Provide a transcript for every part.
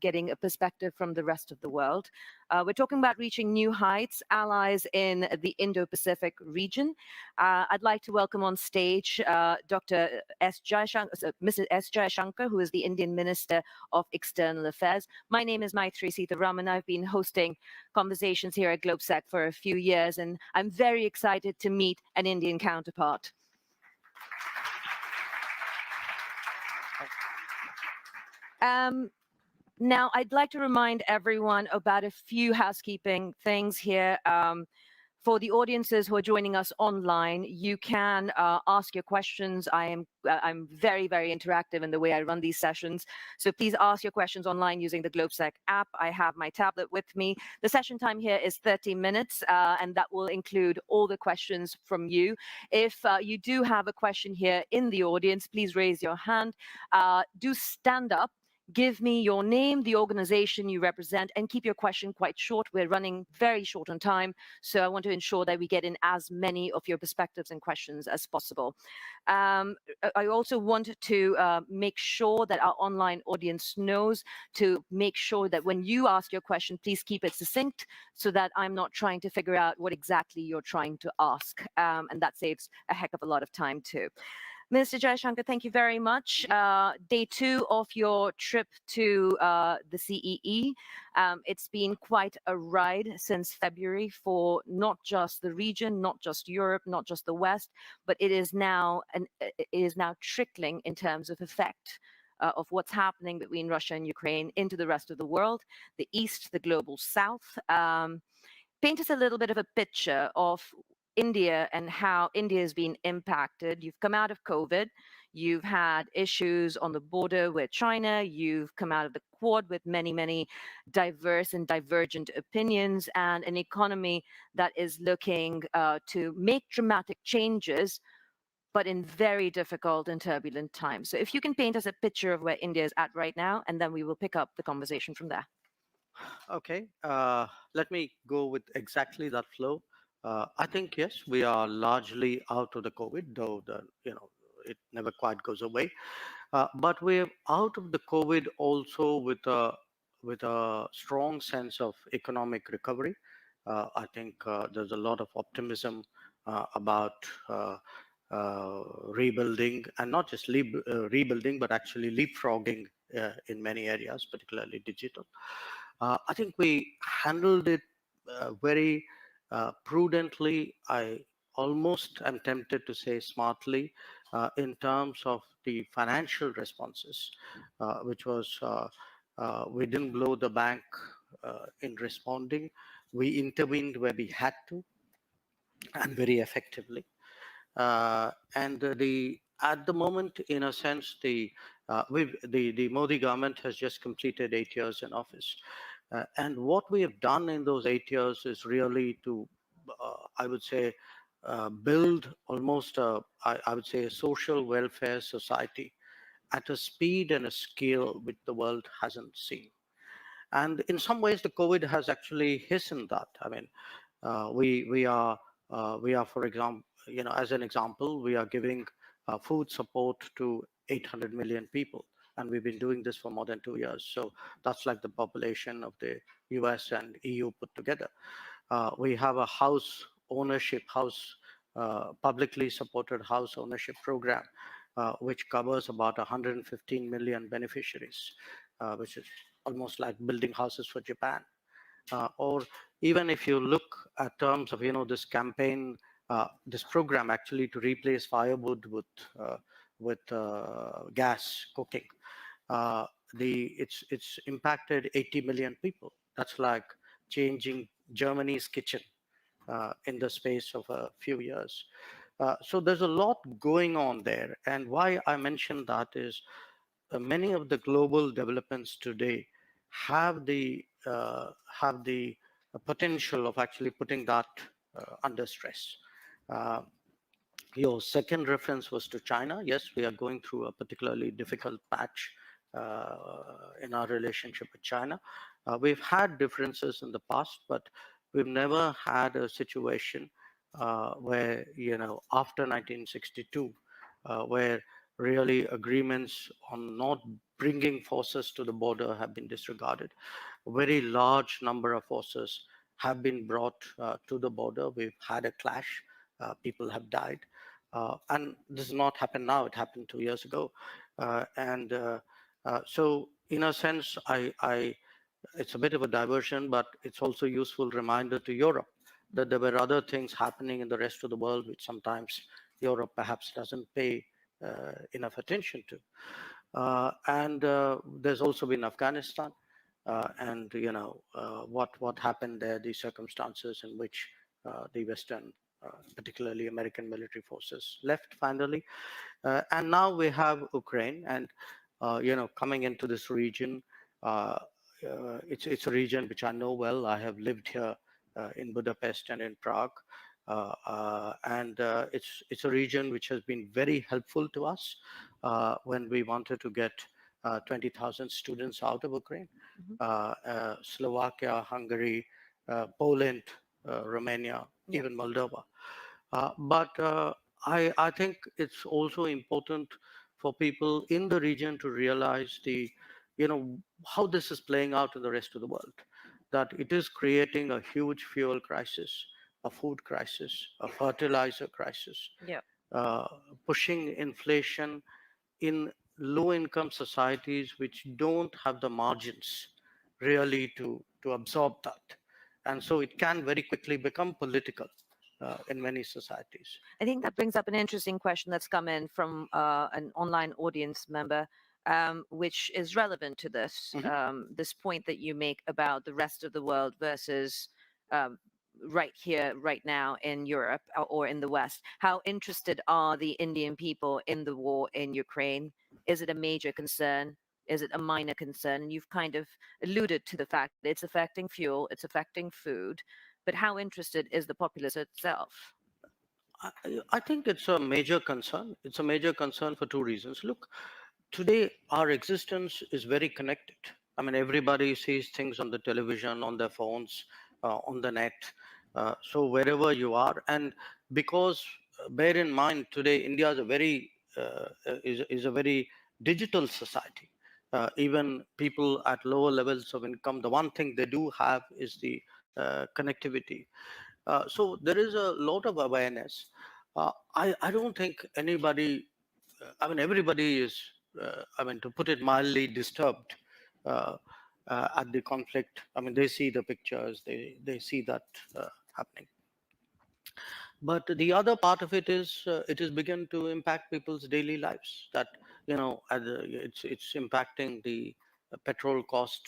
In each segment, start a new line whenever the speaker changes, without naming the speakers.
getting a perspective from the rest of the world. We're talking about reaching new heights, allies in the Indo-Pacific region. I'd like to welcome on stage Dr. Mrs. S. Jaishankar, who is the Indian Minister of External Affairs. My name is Maithreyi Seetharaman. I've been hosting conversations here at GlobeSec for a few years, and I'm very excited to meet an Indian counterpart. Now, I'd like to remind everyone about a few housekeeping things here. For the audiences who are joining us online, you can ask your questions. I'm very, very interactive in the way I run these sessions. So please ask your questions online using the GlobeSec app. I have my tablet with me. The session time here is 30 minutes, and that will include all the questions from you. If you do have a question here in the audience, please raise your hand. Do stand up. Give me your name, the organization you represent, and keep your question quite short. We're running very short on time, so I want to ensure that we get in as many of your perspectives and questions as possible. I also want to make sure that our online audience knows to make sure that when you ask your question, please keep it succinct so that I'm not trying to figure out what exactly you're trying to ask. And that saves a heck of a lot of time too. Minister Jaishankar, thank you very much. Day 2 of your trip to the CEE. It's been quite a ride since February for not just the region, not just Europe, not just the West, but it is now trickling in terms of effect of what's happening between Russia and Ukraine into the rest of the world, the East, the global South. Paint us a little bit of a picture of India and how India has been impacted. You've come out of COVID. You've had issues on the border with China. You've come out of the Quad with many, many diverse and divergent opinions, and an economy that is looking to make dramatic changes, but in very difficult and turbulent times. So if you can paint us a picture of where India is at right now, and then we will pick up the conversation from there.
Okay, let me go with exactly that flow. I think, yes, we are largely out of the COVID, though it never quite goes away. But we're out of the COVID also with a strong sense of economic recovery. I think there's a lot of optimism about rebuilding, and not just rebuilding, but actually leapfrogging in many areas, particularly digital. I think we handled it very prudently. I almost am tempted to say smartly in terms of the financial responses, which was we didn't blow the bank in responding. We intervened where we had to, and very effectively. And at the moment, in a sense, the Modi government has just completed 8 years in office. And what we have done in those 8 years is really to, I would say, build almost, I would say, a social welfare society at a speed and a scale which the world hasn't seen. And in some ways, the COVID has actually hastened that. I mean, we are, for example, as an example, we are giving food support to 800 million people. And we've been doing this for more than 2 years. So that's like the population of the US and EU put together. We have a publicly supported house ownership program, which covers about 115 million beneficiaries, which is almost like building houses for Japan. Or even if you look at terms of, this campaign, this program actually to replace firewood with gas cooking, it's impacted 80 million people. That's like changing Germany's kitchen in the space of a few years. So there's a lot going on there. And why I mention that is many of the global developments today have the potential of actually putting that under stress. Your second reference was to China. Yes, we are going through a particularly difficult patch in our relationship with China. We've had differences in the past, but we've never had a situation where, after 1962, where really agreements on not bringing forces to the border have been disregarded. A very large number of forces have been brought to the border. We've had a clash. People have died. And this has not happened now. It happened 2 years ago. So in a sense, it's a bit of a diversion, but it's also a useful reminder to Europe that there were other things happening in the rest of the world, which sometimes Europe perhaps doesn't pay enough attention to. And there's also been Afghanistan, and what happened there, the circumstances in which the Western, particularly American military forces left finally. And now we have Ukraine, and coming into this region, uh, it's a region which I know well. I have lived here in Budapest and in Prague, and it's a region which has been very helpful to us when we wanted to get 20,000 students out of Ukraine. Slovakia, Hungary, Poland, Romania, even Moldova. But I think it's also important for people in the region to realize how this is playing out in the rest of the world, that it is creating a huge fuel crisis, a food crisis, a fertilizer crisis,
Yeah.
uh, pushing inflation in low-income societies which don't have the margins really to absorb that. And so it can very quickly become political in many societies.
I think that brings up an interesting question that's come in from an online audience member, which is relevant to this
Mhm.
this point that you make about the rest of the world versus um, right here, right now in Europe or in the West. How interested are the Indian people in the war in Ukraine? Is it a major concern? Is it a minor concern? And you've kind of alluded to the fact that it's affecting fuel, it's affecting food, but how interested is the populace itself?
I think it's a major concern. It's a major concern for two reasons. Look, today our existence is very connected. I mean, everybody sees things on the television, on their phones, on the net. So wherever you are, and because bear in mind today, India is a is a very digital society. Even people at lower levels of income, the one thing they do have is the connectivity. So there is a lot of awareness. I don't think anybody, I mean, everybody is, I mean, to put it mildly, disturbed uh, at the conflict. I mean, they see the pictures, they see that happening. But the other part of it is begun to impact people's daily lives. That it's impacting the petrol cost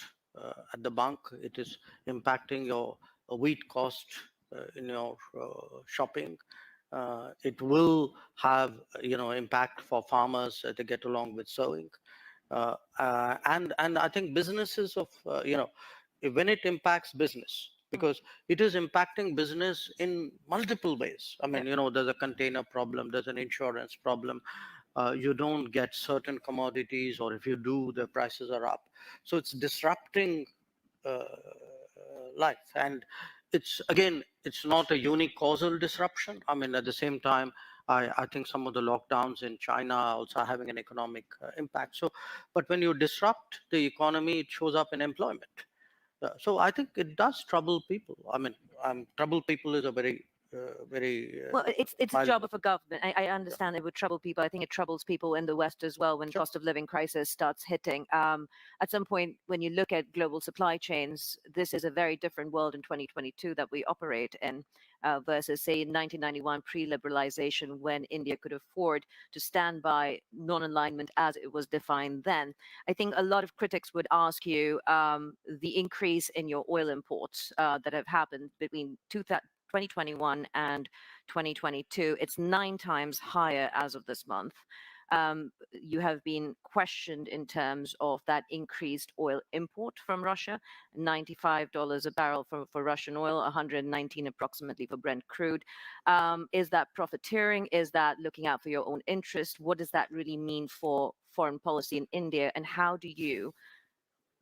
at the bank. It is impacting your wheat cost in your shopping. It will have impact for farmers to get along with sowing. And I think businesses of when it impacts business, because it is impacting business in multiple ways. I mean, there's a container problem, there's an insurance problem. You don't get certain commodities, or if you do, the prices are up. So it's disrupting uh, life. And it's not a unique causal disruption. I mean, at the same time, I think some of the lockdowns in China are also having an economic impact. So, but when you disrupt the economy, it shows up in employment. So I think it does trouble people. I mean, trouble people is a very
Well, it's a
mild
job
word.
of a government. I understand it would trouble people. I think it troubles people in the West as well when
Sure.
cost of living crisis starts hitting. At some point, when you look at global supply chains, this is a very different world in 2022 that we operate in versus, say, in 1991 pre-liberalization, when India could afford to stand by non-alignment as it was defined then. I think a lot of critics would ask you the increase in your oil imports that have happened between 2021 and 2022. It's 9 times higher as of this month. You have been questioned in terms of that increased oil import from Russia, $95 a barrel for Russian oil, 119 approximately for Brent crude. Is that profiteering? Is that looking out for your own interest? What does that really mean for foreign policy in India? And how do you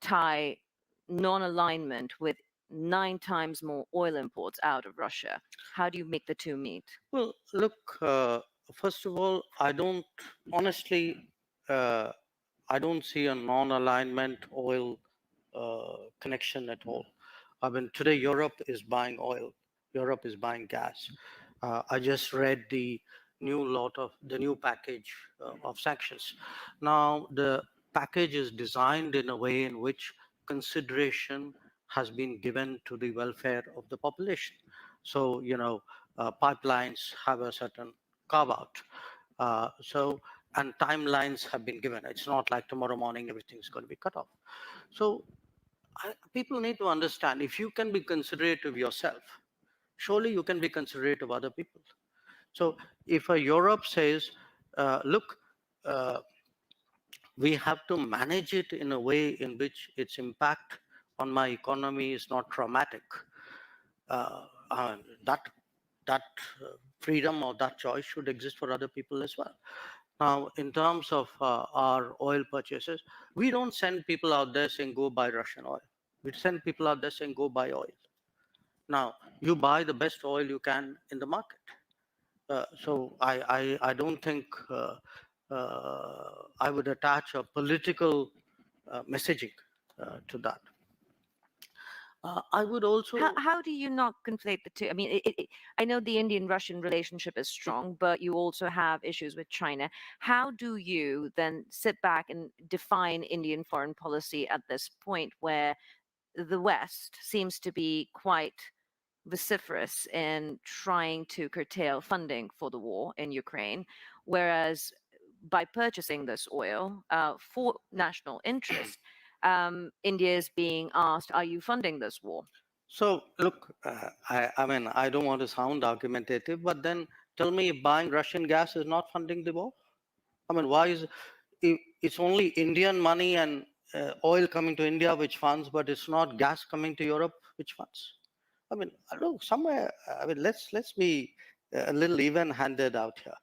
tie non-alignment with 9 times more oil imports out of Russia? How do you make the two meet?
Well, look, first of all, I don't honestly. Uh, I don't see a non-alignment oil connection at all. I mean, today Europe is buying oil, Europe is buying gas. I just read the new package of sanctions. Now, the package is designed in a way in which consideration has been given to the welfare of the population. So, pipelines have a certain carve out. And timelines have been given. It's not like tomorrow morning everything's going to be cut off. So people need to understand, if you can be considerate of yourself, surely you can be considerate of other people. So if a Europe says, look, uh, we have to manage it in a way in which its impact on my economy is not traumatic, uh, uh, that that freedom or that choice should exist for other people as well. Now, in terms of our oil purchases, we don't send people out there saying, go buy Russian oil. We send people out there saying, go buy oil. Now, you buy the best oil you can in the market. So I don't think I would attach a political messaging to that. I would also.
How do you not conflate the two? I mean, I know the Indian-Russian relationship is strong, but you also have issues with China. How do you then sit back and define Indian foreign policy at this point where the West seems to be quite vociferous in trying to curtail funding for the war in Ukraine, whereas by purchasing this oil for national interest, India is being asked, are you funding this war?
So look, I mean, I don't want to sound argumentative, but then tell me if buying Russian gas is not funding the war. I mean, why is it's only Indian money and oil coming to India which funds, but it's not gas coming to Europe which funds? I mean, I don't know, somewhere. I mean, let's be a little even-handed out here.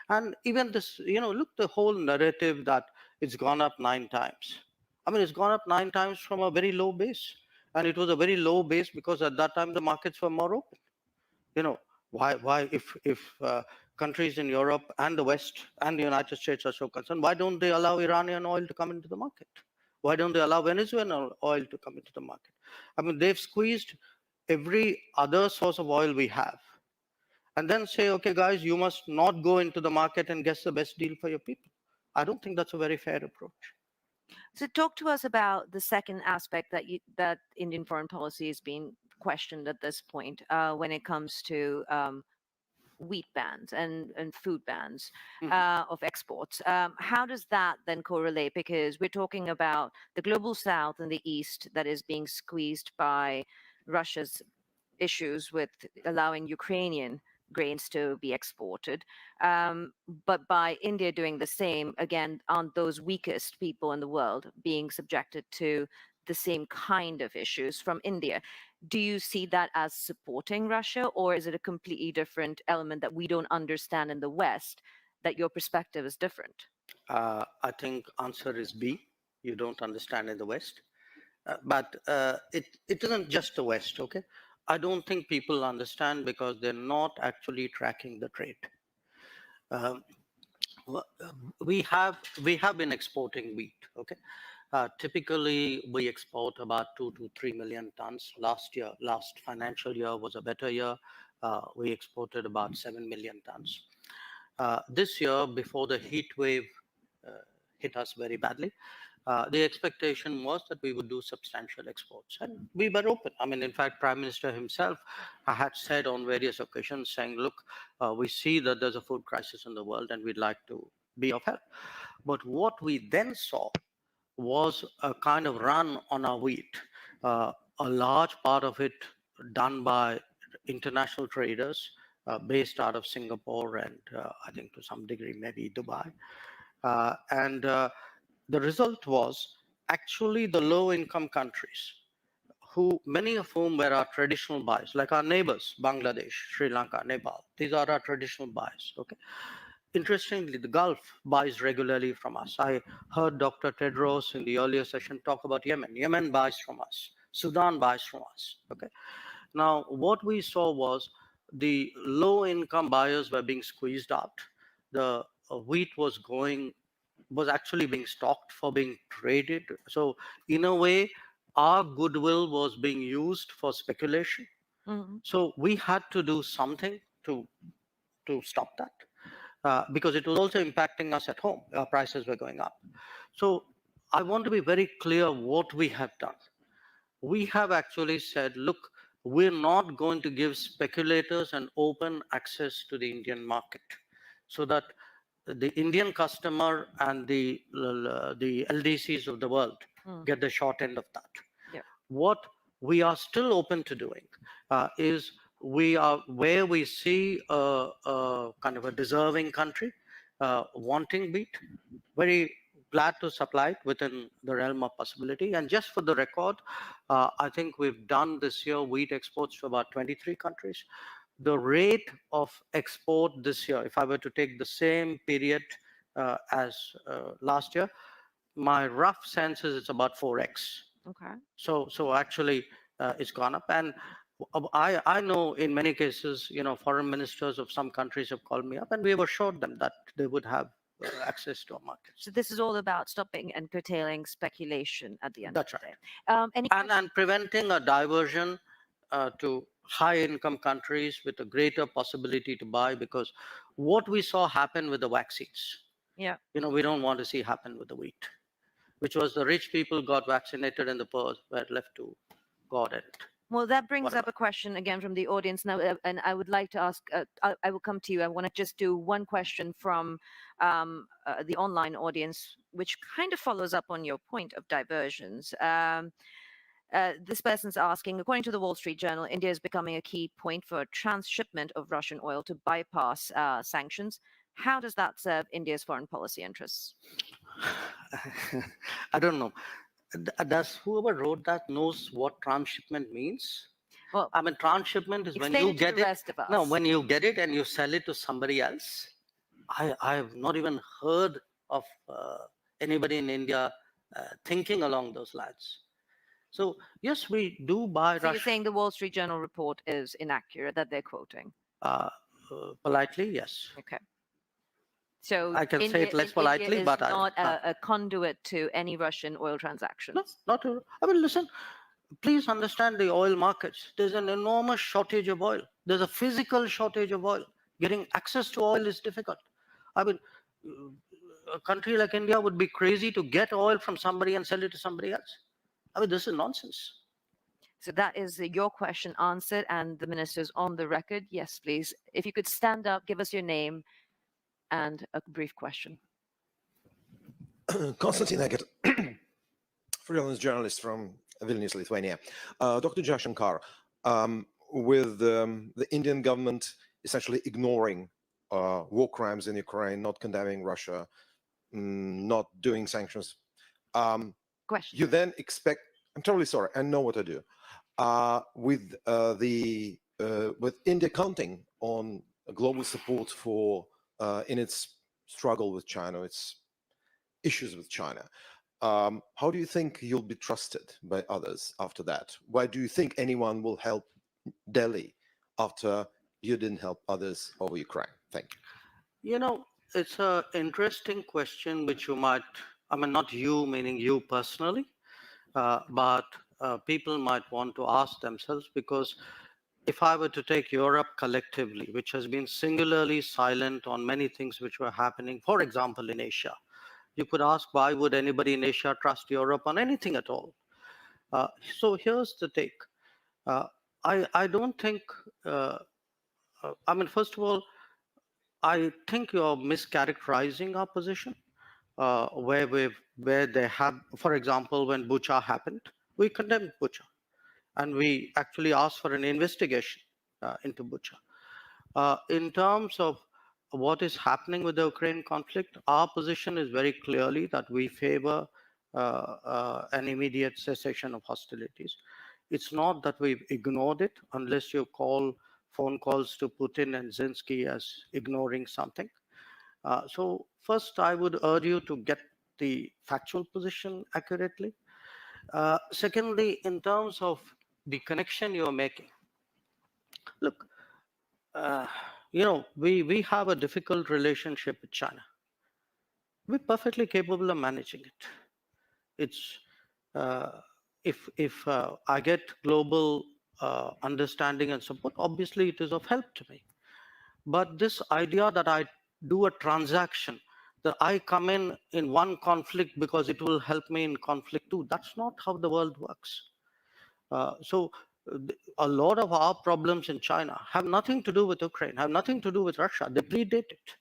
And even this, look, the whole narrative that it's gone up 9 times. I mean, it's gone up 9 times from a very low base, and it was a very low base because at that time the markets were more open. You know, why if countries in Europe and the West and the United States are so concerned, why don't they allow Iranian oil to come into the market? Why don't they allow Venezuelan oil to come into the market? I mean, they've squeezed every other source of oil we have, and then say, okay, guys, you must not go into the market and get the best deal for your people. I don't think that's a very fair approach.
So talk to us about the second aspect that Indian foreign policy is being questioned at this point when it comes to wheat bans and food bans of exports. How does that then correlate? Because we're talking about the global south and the east that is being squeezed by Russia's issues with allowing Ukrainian grains to be exported. But by India doing the same, again, aren't those weakest people in the world being subjected to the same kind of issues from India? Do you see that as supporting Russia, or is it a completely different element that we don't understand in the West, that your perspective is different?
I think answer is B. You don't understand in the West. But it isn't just the West, okay? I don't think people understand because they're not actually tracking the trade. Um, we have been exporting wheat, okay? Typically, we export about 2 to 3 million tons. Last financial year was a better year. We exported about 7 million tons. This year, before the heat wave hit us very badly, the expectation was that we would do substantial exports, and we were open. I mean, in fact, Prime Minister himself had said on various occasions, saying, look, we see that there's a food crisis in the world and we'd like to be of help. But what we then saw was a kind of run on our wheat, a large part of it done by international traders based out of Singapore and I think to some degree maybe Dubai. And the result was actually the low income countries, who many of whom were our traditional buyers, like our neighbors, Bangladesh, Sri Lanka, Nepal. These are our traditional buyers, okay? Interestingly, the Gulf buys regularly from us. I heard Dr. Tedros in the earlier session talk about Yemen. Yemen buys from us. Sudan buys from us, okay? Now, what we saw was the low income buyers were being squeezed out. The wheat was going was actually being stocked for being traded. So in a way, our goodwill was being used for speculation.
Mhm.
So we had to do something to stop that, because it was also impacting us at home. Our prices were going up. So I want to be very clear what we have done. We have actually said, look, we're not going to give speculators an open access to the Indian market, so that the Indian customer and the LDCs of the world
Mm.
get the short end of that.
Yeah.
What we are still open to doing is, where we see a kind of a deserving country wanting wheat, very glad to supply it within the realm of possibility. And just for the record, I think we've done this year wheat exports to about 23 countries. The rate of export this year, if I were to take the same period as last year, my rough sense is it's about 4x.
Okay.
So actually, it's gone up. And I know in many cases, foreign ministers of some countries have called me up, and we have assured them that they would have access to our markets.
So this is all about stopping and curtailing speculation at the end
That's
of the
right.
day. Any
And preventing a diversion to high-income countries with a greater possibility to buy, because what we saw happen with the vaccines,
Yeah.
we don't want to see happen with the wheat, which was the rich people got vaccinated and the poor were left to God and
Well, that brings
whatever.
up a question again from the audience now, and I would like to ask. I will come to you. I want to just do one question from the online audience, which kind of follows up on your point of diversions. This person's asking, according to the Wall Street Journal, India is becoming a key point for transshipment of Russian oil to bypass sanctions. How does that serve India's foreign policy interests?
I don't know. Does whoever wrote that knows what transshipment means?
Well,
I mean, transshipment is when
explain
you
it to
get
the
it.
rest of us.
No, when you get it and you sell it to somebody else. I have not even heard of anybody in India thinking along those lines. So yes, we do buy
So you're
Russian.
saying the Wall Street Journal report is inaccurate, that they're quoting?
Politely, yes.
Okay. So
I can say
India,
it less
India
politely,
is
but
not a conduit to any Russian oil transactions.
no, not. I mean, listen. Please understand the oil markets. There's an enormous shortage of oil. There's a physical shortage of oil. Getting access to oil is difficult. I mean, a country like India would be crazy to get oil from somebody and sell it to somebody else. I mean, this is nonsense.
So that is your question answered, and the minister's on the record. Yes, please. If you could stand up, give us your name and a brief question.
Konstantin Eggert, freelance journalist from Vilnius, Lithuania. Dr. Jaishankar, with the Indian government essentially ignoring war crimes in Ukraine, not condemning Russia, not doing sanctions,
Question.
you then expect, I'm totally sorry, I know what to do. With India counting on global support for in its struggle with China, its issues with China, how do you think you'll be trusted by others after that? Why do you think anyone will help Delhi after you didn't help others over Ukraine? Thank you.
It's an interesting question, which you might, I mean, not you, meaning you personally, but people might want to ask themselves, because if I were to take Europe collectively, which has been singularly silent on many things which were happening, for example, in Asia, you could ask, why would anybody in Asia trust Europe on anything at all? So here's the take. I don't think, I mean, first of all, I think you're mischaracterizing our position, where they have, for example, when Bucha happened, we condemned Bucha, and we actually asked for an investigation into Bucha. In terms of what is happening with the Ukraine conflict, our position is very clearly that we favor an immediate cessation of hostilities. It's not that we've ignored it, unless you call phone calls to Putin and Zelensky as ignoring something. So first, I would urge you to get the factual position accurately. Secondly, in terms of the connection you're making, look, we have a difficult relationship with China. we're perfectly capable of managing it. It's if I get global understanding and support, obviously it is of help to me. But this idea that I do a transaction, that I come in one conflict because it will help me in conflict too, that's not how the world works. A lot of our problems in China have nothing to do with Ukraine, have nothing to do with Russia. They predate it.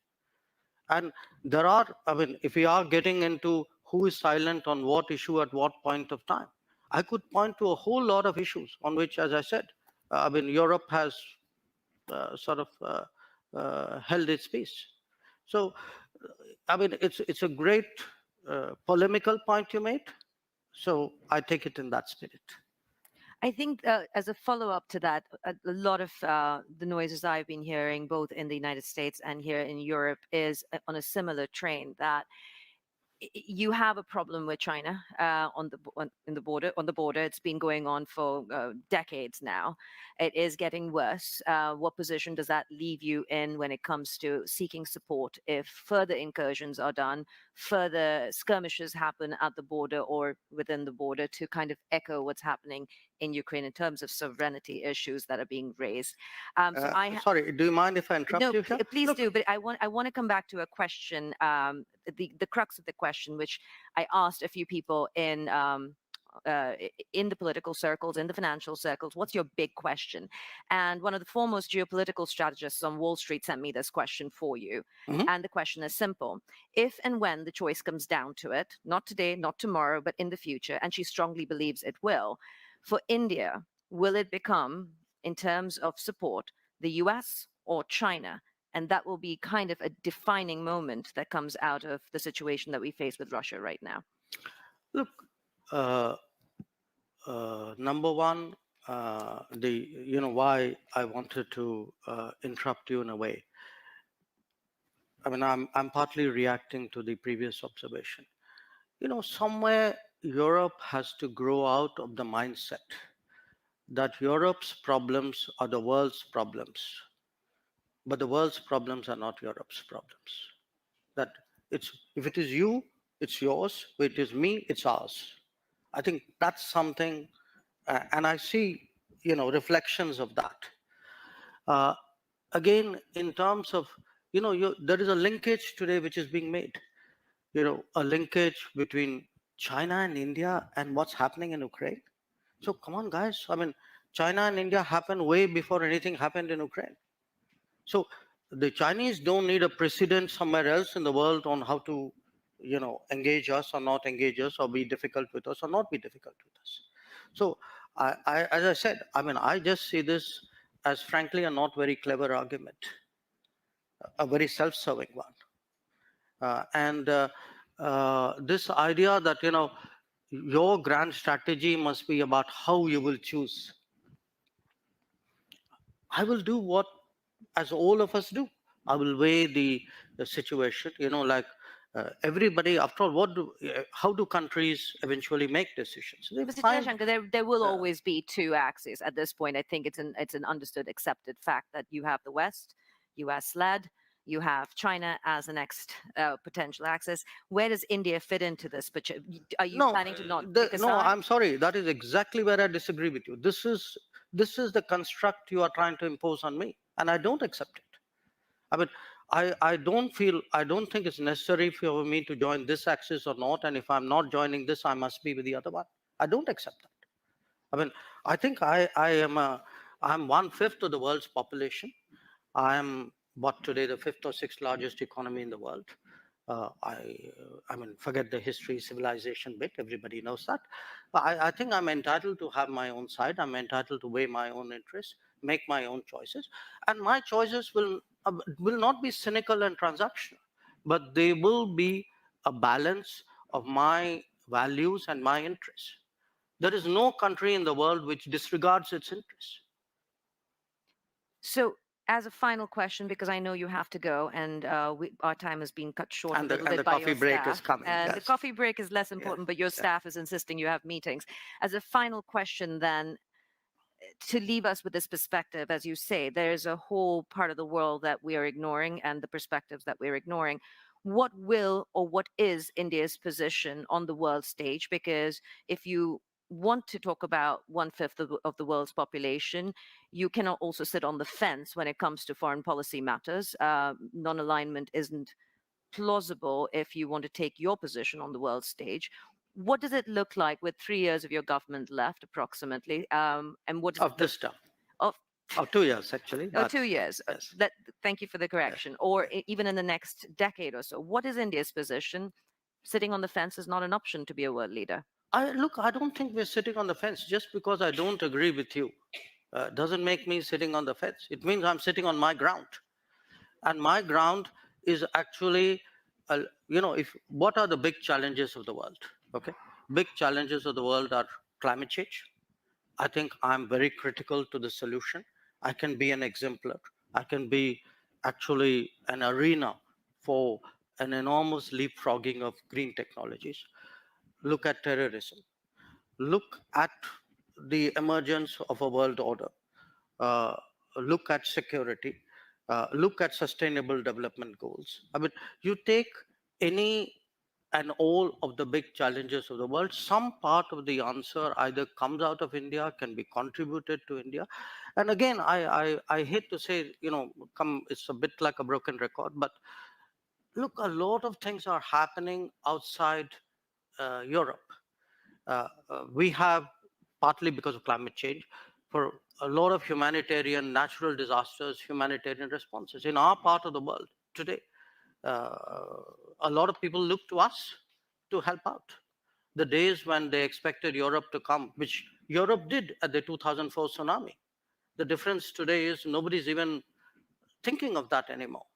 And there are, I mean, if we are getting into who is silent on what issue at what point of time, I could point to a whole lot of issues on which, as I said, I mean, Europe has sort of held its peace. So, I mean, it's a great polemical point you made. So I take it in that spirit.
I think as a follow-up to that, a lot of the noises I've been hearing, both in the United States and here in Europe, is on a similar train that you have a problem with China on the border. It's been going on for decades now. It is getting worse. What position does that leave you in when it comes to seeking support if further incursions are done, further skirmishes happen at the border or within the border, to kind of echo what's happening in Ukraine in terms of sovereignty issues that are being raised?
Sorry, do you mind if I interrupt
no,
you here?
please do. But I want to come back to a question, the crux of the question, which I asked a few people in the political circles, in the financial circles. What's your big question? And one of the foremost geopolitical strategists on Wall Street sent me this question for you.
Mm-hmm.
And the question is simple. If and when the choice comes down to it, not today, not tomorrow, but in the future, and she strongly believes it will, for India, will it become, in terms of support, the US or China? And that will be kind of a defining moment that comes out of the situation that we face with Russia right now.
Look, number one, why I wanted to interrupt you in a way. I mean, I'm partly reacting to the previous observation. Somewhere Europe has to grow out of the mindset that Europe's problems are the world's problems, but the world's problems are not Europe's problems. That if it is you, it's yours. If it is me, it's ours. I think that's something, and I see, reflections of that. Again, in terms of, there is a linkage today which is being made. A linkage between China and India and what's happening in Ukraine. So come on, guys. I mean, China and India happened way before anything happened in Ukraine. So the Chinese don't need a precedent somewhere else in the world on how to, engage us or not engage us, or be difficult with us or not be difficult with us. So as I said, I mean, I just see this as frankly a not very clever argument, a very self-serving one. This idea that, your grand strategy must be about how you will choose. I will do what, as all of us do. I will weigh the situation, like everybody, after all, how do countries eventually make decisions?
Mr. Jaishankar, there will always be two axes at this point. I think it's an understood, accepted fact that you have the West, US-led, you have China as the next potential axis. Where does India fit into this? But are you planning to not pick a side?
No, I'm sorry. That is exactly where I disagree with you. This is the construct you are trying to impose on me, and I don't accept it. I mean, I don't think it's necessary for me to join this axis or not, and if I'm not joining this, I must be with the other one. I don't accept that. I mean, I think I'm 1/5 of the world's population. I am today the 5th or 6th largest economy in the world. I mean, forget the history, civilization bit. Everybody knows that. I think I'm entitled to have my own side. I'm entitled to weigh my own interests, make my own choices, and my choices will not be cynical and transactional, but they will be a balance of my values and my interests. There is no country in the world which disregards its interests.
So, as a final question, because I know you have to go, and our time has been cut short a little bit by your staff.
And the coffee break is coming.
And
yes.
the coffee break is less important, but your staff is insisting you have meetings. As a final question, then, to leave us with this perspective, as you say, there's a whole part of the world that we are ignoring and the perspectives that we're ignoring. what will or what is India's position on the world stage? Because if you want to talk about 1/5 of the world's population, you cannot also sit on the fence when it comes to foreign policy matters. Non-alignment isn't plausible if you want to take your position on the world stage. What does it look like with 3 years of your government left, approximately? And what is
Of this term.
of
Of 2 years, actually.
Oh,
but
2 years.
yes.
Thank you for the correction. Or even in the next decade or so. What is India's position? Sitting on the fence is not an option to be a world leader.
I don't think we're sitting on the fence just because I don't agree with you. Doesn't make me sitting on the fence. It means I'm sitting on my ground. And my ground is actually, what are the big challenges of the world? Okay. Big challenges of the world are climate change. I think I'm very critical to the solution. I can be an exemplar. I can be actually an arena for an enormous leapfrogging of green technologies. Look at terrorism. Look at the emergence of a world order. Look at security. Look at sustainable development goals. I mean, you take any and all of the big challenges of the world, some part of the answer either comes out of India, can be contributed to India. And again, I hate to say, it's a bit like a broken record, but look, a lot of things are happening outside Europe. We have, partly because of climate change, for a lot of humanitarian, natural disasters, humanitarian responses. In our part of the world today, a lot of people look to us to help out. The days when they expected Europe to come, which Europe did at the 2004 tsunami. The difference today is nobody's even thinking of that anymore.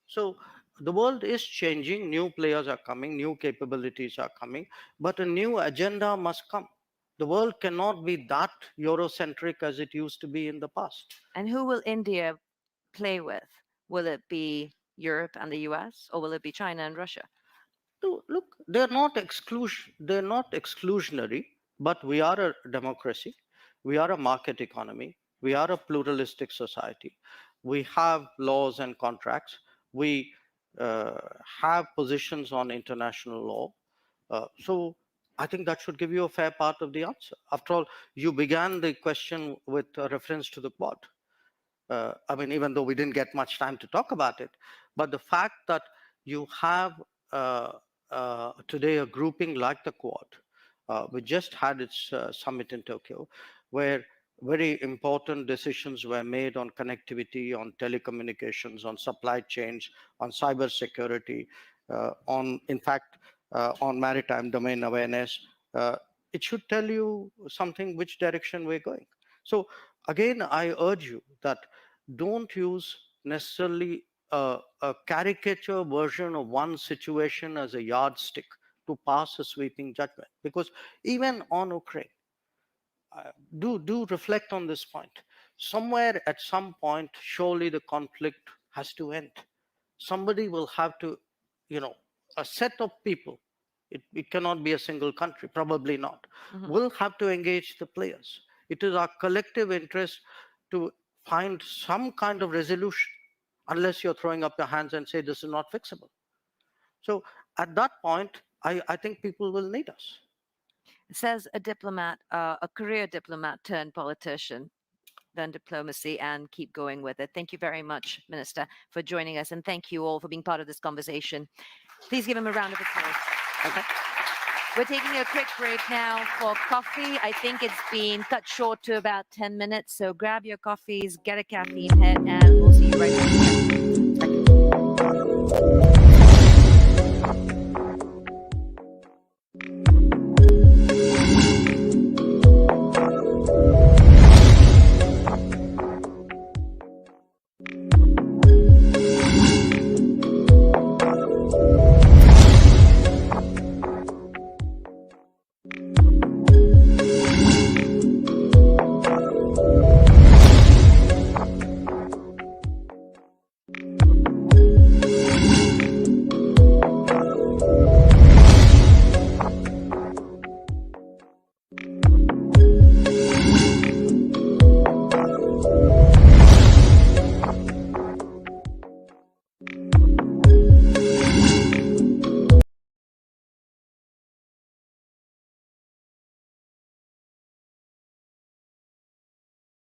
So the world is changing, new players are coming, new capabilities are coming, but a new agenda must come. The world cannot be that Eurocentric as it used to be in the past.
And who will India play with? Will it be Europe and the US, or will it be China and Russia?
Look, they're not exclusionary, but we are a democracy. We are a market economy. We are a pluralistic society. We have laws and contracts. We have positions on international law. So I think that should give you a fair part of the answer. After all, you began the question with a reference to the Quad. I mean, even though we didn't get much time to talk about it, but the fact that you have today a grouping like the Quad, we just had its summit in Tokyo, where very important decisions were made on connectivity, on telecommunications, on supply chains, on cybersecurity, on maritime domain awareness. It should tell you something which direction we're going. So again, I urge you that don't use necessarily a caricature version of one situation as a yardstick to pass a sweeping judgment. Because even on Ukraine, do reflect on this point. Somewhere at some point, surely the conflict has to end. Somebody will have to, a set of people, it cannot be a single country, probably not, will have to engage the players. It is our collective interest to find some kind of resolution, unless you're throwing up your hands and say this is not fixable. So at that point, I think people will need us.
Says a diplomat, a career diplomat turned politician, then diplomacy, and keep going with it. Thank you very much, Minister, for joining us, and thank you all for being part of this conversation. Please give him a round of applause.
Okay.
We're taking a quick break now for coffee. I think it's been cut short to about 10 minutes, so grab your coffees, get a caffeine hit, and we'll see you right back. Thank you.